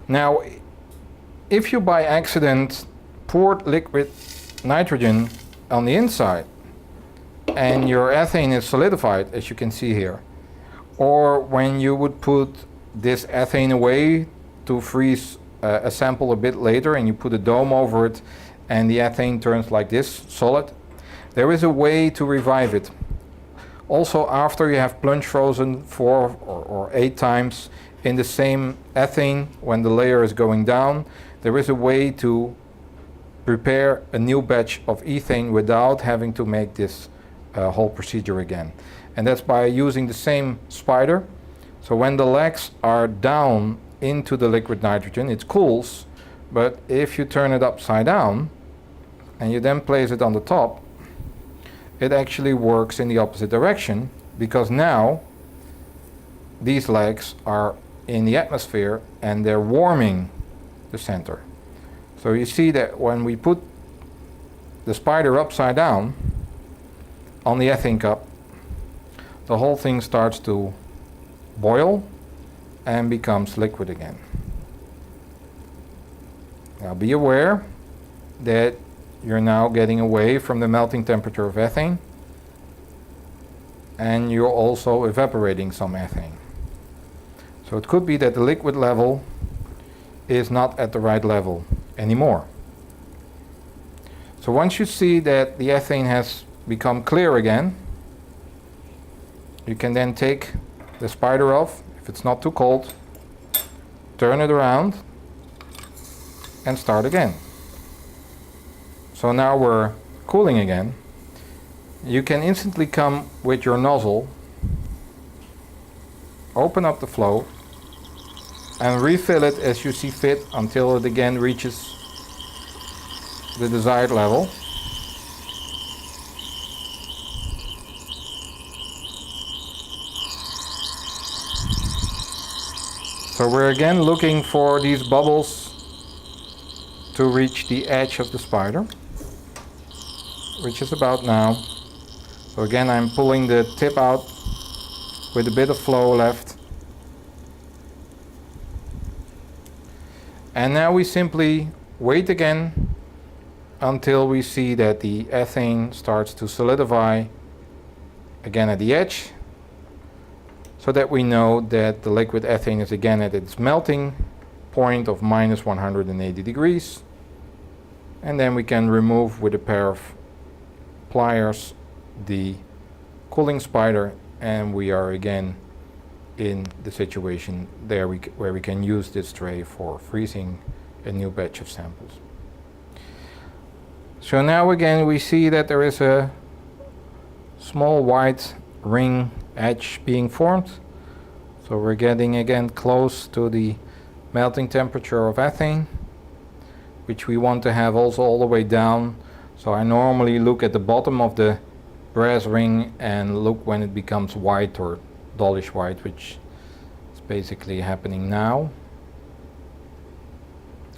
Now, if you by accident poured liquid nitrogen on the inside and your ethane is solidified, as you can see here, or when you would put this ethane away to freeze a sample a bit later and you put a dome over it and the ethane turns like this, solid, there is a way to revive it. Also, after you have plunge frozen 4 or 8 times in the same ethane when the layer is going down, there is a way to prepare a new batch of ethane without having to make this whole procedure again. And that's by using the same spider. So when the legs are down into the liquid nitrogen, it cools, but if you turn it upside down and you then place it on the top, it actually works in the opposite direction, because now these legs are in the atmosphere and they're warming the center. So you see that when we put the spider upside down on the ethane cup, the whole thing starts to boil and becomes liquid again. Now be aware that you're now getting away from the melting temperature of ethane, and you're also evaporating some ethane. So it could be that the liquid level is not at the right level anymore. So once you see that the ethane has become clear again, you can then take the spider off, if it's not too cold, turn it around and start again. So now we're cooling again. You can instantly come with your nozzle, open up the flow and refill it as you see fit until it again reaches the desired level. So we're again looking for these bubbles to reach the edge of the spider, which is about now. So again, I'm pulling the tip out with a bit of flow left. And now we simply wait again until we see that the ethane starts to solidify again at the edge, so that we know that the liquid ethane is again at its melting point of minus 180 degrees. And then we can remove with a pair of pliers the cooling spider, and we are again in the situation there where we can use this tray for freezing a new batch of samples. So now again we see that there is a small white ring edge being formed. So we're getting again close to the melting temperature of ethane, which we want to have also all the way down. So I normally look at the bottom of the brass ring and look when it becomes white or dullish white, which is basically happening now.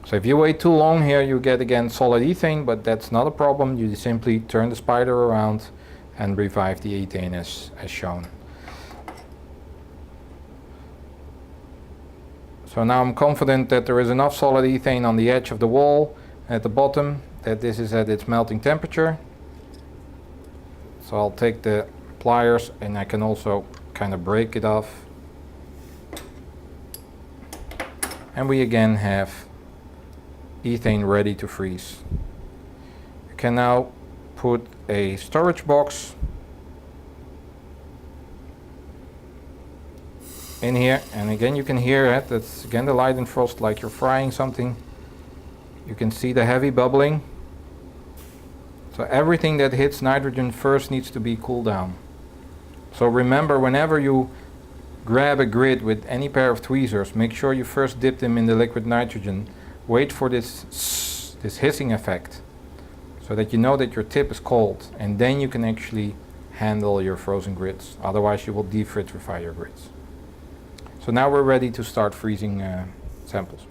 So if you wait too long here, you get again solid ethane, but that's not a problem. You simply turn the spider around and revive the ethane as shown. So now I'm confident that there is enough solid ethane on the edge of the wall at the bottom, that this is at its melting temperature. So I'll take the pliers and I can also kind of break it off. And we again have ethane ready to freeze. You can now put a storage box in here, and again you can hear it. That's again the light and frost, like you're frying something. You can see the heavy bubbling. So everything that hits nitrogen first needs to be cooled down. So remember, whenever you grab a grid with any pair of tweezers, make sure you first dip them in the liquid nitrogen. Wait for this hissing effect, so that you know that your tip is cold, and then you can actually handle your frozen grids. Otherwise you will devitrify your grids. So now we're ready to start freezing samples.